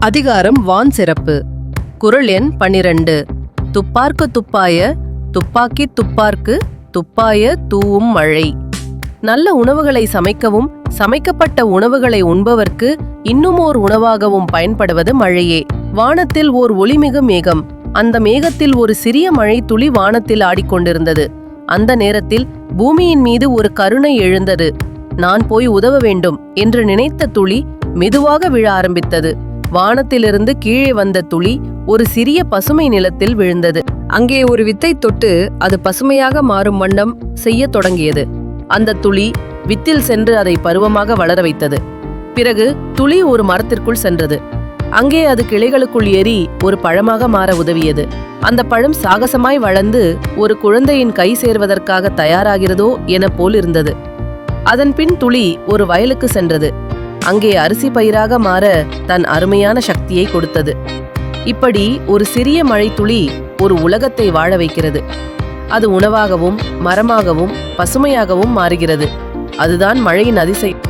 அதிகாரம் வான் சிறப்பு. குறள் எண் 12. துப்பார்க்கு துப்பாய துப்பாக்கி துப்பார்க்கு துப்பாய தூவும் மழை. நல்ல உணவுகளை சமைக்கவும் சமைக்கப்பட்ட உணவுகளை உண்பவர்க்கு இன்னுமோர் உணவாகவும் பயன்படுவது மழையே. வானத்தில் ஓர் ஒளிமிகு மேகம். அந்த மேகத்தில் ஒரு சிறிய மழை துளி வானத்தில் ஆடிக்கொண்டிருந்தது. அந்த நேரத்தில் பூமியின் மீது ஒரு கருணை எழுந்தது. நான் போய் உதவ வேண்டும் என்று நினைத்த துளி மெதுவாக விழ ஆரம்பித்தது. வானத்திலிருந்து கீழே வந்த துளி ஒரு சிறிய பசுமை நிலத்தில் விழுந்தது. அங்கே ஒரு வித்தை தொட்டு அது பசுமையாக மாறும் வண்ணம் செய்ய தொடங்கியது. அந்த துளி வித்தில் சென்று அதை பருவமாக வளர வைத்தது. பிறகு துளி ஒரு மரத்திற்குள் சென்றது. அங்கே அது கிளைகளுக்குள் ஏறி ஒரு பழமாக மாற உதவியது. அந்த பழம் சாகசமாய் வளர்ந்து ஒரு குழந்தையின் கை சேர்வதற்காக தயாராகிறதோ என போல் இருந்தது. அதன் பின் துளி ஒரு வயலுக்கு சென்றது. அங்கே அரிசி பயிராக மாற தன் அருமையான சக்தியை கொடுத்தது. இப்படி ஒரு சிறிய மழை துளி ஒரு உலகத்தை வாழ வைக்கிறது. அது உணவாகவும் மரமாகவும் பசுமையாகவும் மாறுகிறது. அதுதான் மழையின் அதிசயம்.